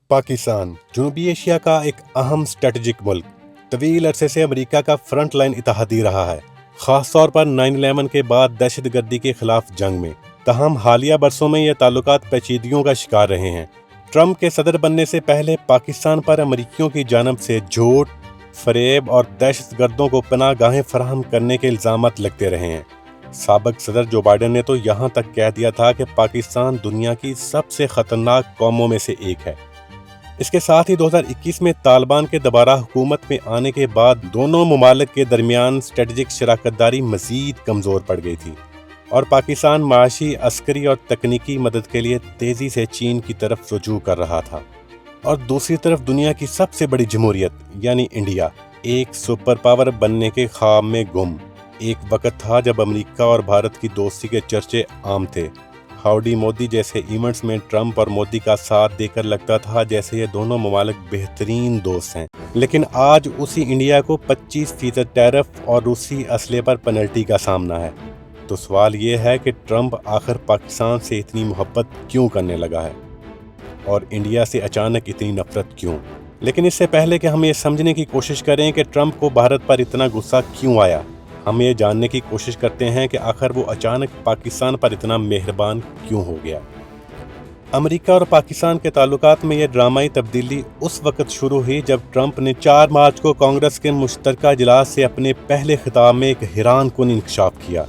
पाकिस्तान जनूबी एशिया का एक अहम स्ट्रेटजिक मुल्क तवील अरसे से अमेरिका का फ्रंट लाइन इत्तेहादी रहा है, ख़ास तौर पर 9/11 के बाद दहशतगर्दी के खिलाफ जंग में। तहम हालिया बरसों में ये ताल्लुकात पेचीदगियों का शिकार रहे हैं। ट्रंप के सदर बनने से पहले पाकिस्तान पर अमरीकियों की जानब से झूठ, फरेब और दहशतगर्दों को पनाह गाहें फराहम करने के इल्ज़ामात लगते रहे हैं। साबिक़ सदर जो बाइडन ने तो यहाँ तक कह दिया था कि पाकिस्तान दुनिया की सबसे ख़तरनाक कौमों में से एक है। इसके साथ ही 2021 में तालिबान के दोबारा हुकूमत में आने के बाद दोनों ममालिक के दरमियान स्ट्रेटजिक शराकतदारी मज़ीद कमज़ोर पड़ गई थी और पाकिस्तान माशी, अस्करी और तकनीकी मदद के लिए तेज़ी से चीन की तरफ रुजू कर रहा था। और दूसरी तरफ दुनिया की सबसे बड़ी जमहूरियत यानी इंडिया एक सुपर पावर बनने के ख्वाब में गुम। एक वक्त था जब अमेरिका और भारत की दोस्ती के चर्चे आम थे। हाउडी मोदी जैसे इवेंट्स में ट्रंप और मोदी का साथ देकर लगता था जैसे ये दोनों ममालिक बेहतरीन दोस्त हैं। लेकिन आज उसी इंडिया को 25% टैरिफ और रूसी असले पर पेनल्टी का सामना है। तो सवाल ये है कि ट्रंप आखिर पाकिस्तान से इतनी मोहब्बत क्यों करने लगा है और इंडिया से अचानक इतनी नफरत क्यों। लेकिन इससे पहले कि हम ये समझने की कोशिश करें कि ट्रंप को भारत पर इतना गुस्सा क्यों आया, हम ये जानने की कोशिश करते हैं कि आखिर वो अचानक पाकिस्तान पर इतना मेहरबान क्यों हो गया। अमेरिका और पाकिस्तान के ताल्लुकात में ये ड्रामाई तब्दीली उस वक्त शुरू हुई जब ट्रंप ने 4 मार्च को कांग्रेस के मुश्तरका इजलास से अपने पहले खिताब में एक हैरानकुन इंकशाफ किया।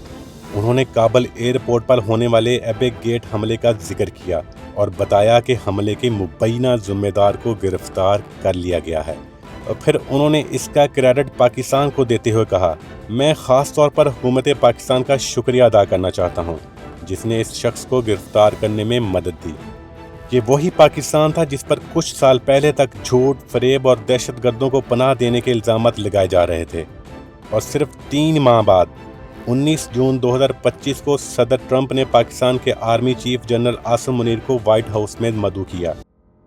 उन्होंने काबुल एयरपोर्ट पर होने वाले एबेक गेट हमले का जिक्र किया और बताया कि हमले के मुबैना जिम्मेदार को गिरफ्तार कर लिया गया है। और फिर उन्होंने इसका क्रेडिट पाकिस्तान को देते हुए कहा, मैं ख़ास तौर पर हुकूमत पाकिस्तान का शुक्रिया अदा करना चाहता हूँ जिसने इस शख्स को गिरफ्तार करने में मदद दी। ये वही पाकिस्तान था जिस पर कुछ साल पहले तक झूठ, फरेब और दहशतगर्दों को पनाह देने के इल्ज़ामात लगाए जा रहे थे। और सिर्फ 3 माह बाद 19 जून 2025 को सदर ट्रंप ने पाकिस्तान के army chief general Asim Munir को व्हाइट हाउस में मदऊ किया,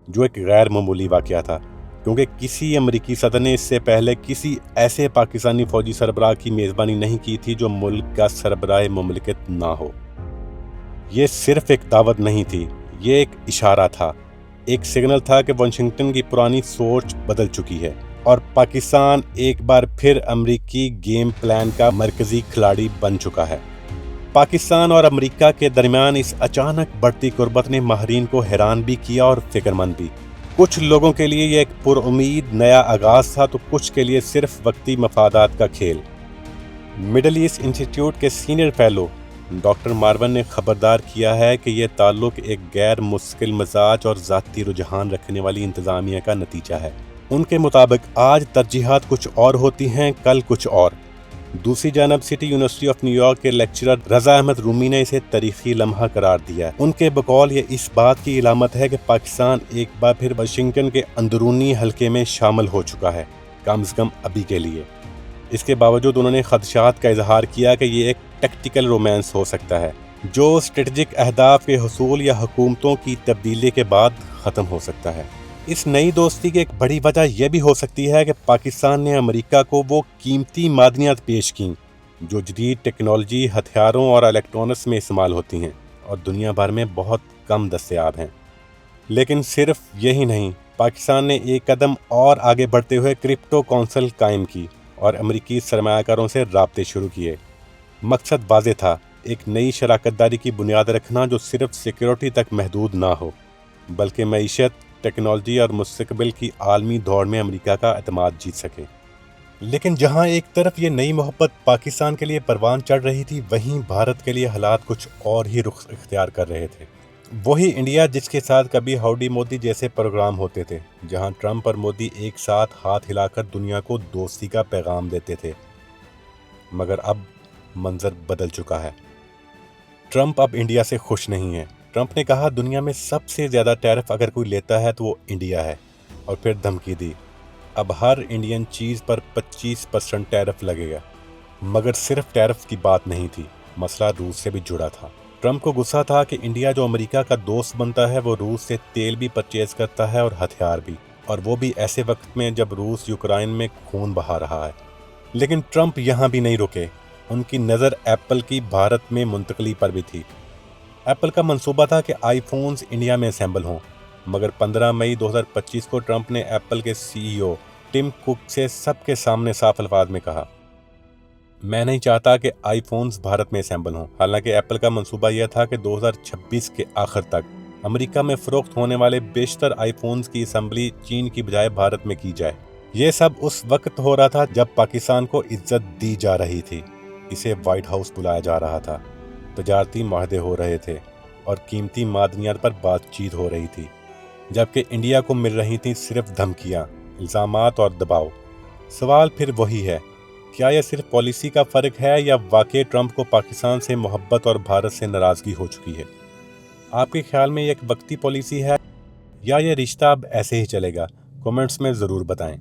जो एक गैर मामूली वाक़या था क्योंकि किसी अमरीकी सदर ने इससे पहले किसी ऐसे पाकिस्तानी फौजी सरबराह की मेज़बानी नहीं की थी जो मुल्क का सरबराह मुमलिकत ना हो। ये सिर्फ एक दावत नहीं थी, ये एक इशारा था, एक सिग्नल था कि वाशिंगटन की पुरानी सोच बदल चुकी है और पाकिस्तान एक बार फिर अमरीकी गेम प्लान का मरकजी खिलाड़ी बन चुका है। पाकिस्तान और अमरीका के दरमियान इस अचानक बढ़ती कुर्बत ने माहरीन को हैरान भी किया और फिक्रमंद भी। कुछ लोगों के लिए ये एक पुरुम्मीद नया आगाज़ था तो कुछ के लिए सिर्फ वक्ती मफादात का खेल। मिडल ईस्ट इंस्टीट्यूट के सीनियर फेलो डॉक्टर मार्वन ने खबरदार किया है कि यह ताल्लुक एक गैर मुस्तकिल मिजाज और ज़ाती रुझान रखने वाली इंतज़ामिया का नतीजा है। उनके मुताबिक आज तरजीहात कुछ और होती हैं, कल कुछ और। दूसरी जानब सिटी यूनिवर्सिटी ऑफ न्यूयॉर्क के लेक्चरर रजा अहमद रूमी ने इसे तारीखी लम्हा करार दिया। उनके बकौल ये इस बात की इलामत है कि पाकिस्तान एक बार फिर वाशिंगटन के अंदरूनी हलके में शामिल हो चुका है, कम से कम अभी के लिए। इसके बावजूद उन्होंने खदशात का इजहार किया कि ये एक टैक्टिकल रोमांस हो सकता है जो स्ट्रेटजिक अहदाफ के हसूल या हुकूमतों की तब्दीली के बाद ख़त्म हो सकता है। इस नई दोस्ती की एक बड़ी वजह यह भी हो सकती है कि पाकिस्तान ने अमेरिका को वो कीमती मादनियात पेश की जो जदीद टेक्नोलॉजी, हथियारों और इलेक्ट्रॉनिक्स में इस्तेमाल होती हैं और दुनिया भर में बहुत कम दस्तयाब हैं। लेकिन सिर्फ यही नहीं, पाकिस्तान ने एक कदम और आगे बढ़ते हुए क्रिप्टो कौंसिल कायम की और अमेरिकी सरमायाकारों से राब्ते शुरू किए। मकसद वाज़ेह था, एक नई शराकतदारी की बुनियाद रखना जो सिर्फ सिक्योरिटी तक महदूद ना हो बल्कि मईशत, टेक्नोलॉजी और मुस्तकबिल की आलमी दौड़ में अमेरिका का एतमाद जीत सके। लेकिन जहां एक तरफ ये नई मोहब्बत पाकिस्तान के लिए परवान चढ़ रही थी, वहीं भारत के लिए हालात कुछ और ही रुख इख्तियार कर रहे थे। वही इंडिया जिसके साथ कभी हाउडी मोदी जैसे प्रोग्राम होते थे, जहां ट्रंप और मोदी एक साथ हाथ हिलाकर दुनिया को दोस्ती का पैगाम देते थे। मगर अब मंजर बदल चुका है। ट्रंप अब इंडिया से खुश नहीं है। ट्रंप ने कहा दुनिया में सबसे ज़्यादा टैरिफ अगर कोई लेता है तो वो इंडिया है, और फिर धमकी दी अब हर इंडियन चीज़ पर 25% टैरिफ लगेगा। मगर सिर्फ टैरिफ की बात नहीं थी, मसला रूस से भी जुड़ा था। ट्रंप को गुस्सा था कि इंडिया जो अमेरिका का दोस्त बनता है वो रूस से तेल भी परचेज करता है और हथियार भी, और वो भी ऐसे वक्त में जब रूस यूक्रेन में खून बहा रहा है। लेकिन ट्रंप यहाँ भी नहीं रुके। उनकी नज़र एप्पल की भारत में मुंतकली पर भी थी। एप्पल का मंसूबा था कि आईफोन्स इंडिया में असेंबल हों, مگر 15 مئی 2025 کو ٹرمپ نے ایپل کے CEO ٹم کک سے سب کے سامنے صاف الفاظ میں کہا، میں نہیں چاہتا کہ آئی فونز بھارت میں اسمبل ہوں۔ حالانکہ ایپل کا منصوبہ یہ تھا کہ 2026 کے آخر تک امریکہ میں فروخت ہونے والے بیشتر آئی فونز کی اسمبلی چین کی بجائے بھارت میں کی جائے۔ یہ سب اس وقت ہو رہا تھا جب پاکستان کو عزت دی جا رہی تھی، اسے وائٹ ہاؤس بلایا جا رہا تھا، تجارتی معاہدے ہو رہے تھے اور قیمتی معدنیات پر بات چیت ہو رہی تھی، جبکہ انڈیا کو مل رہی تھیں صرف دھمکیاں، الزامات اور دباؤ۔ سوال پھر وہی ہے، کیا یہ صرف پالیسی کا فرق ہے یا واقعی ٹرمپ کو پاکستان سے محبت اور بھارت سے ناراضگی ہو چکی ہے؟ آپ کے خیال میں یہ ایک وقتی پالیسی ہے یا یہ رشتہ اب ایسے ہی چلے گا؟ کمنٹس میں ضرور بتائیں۔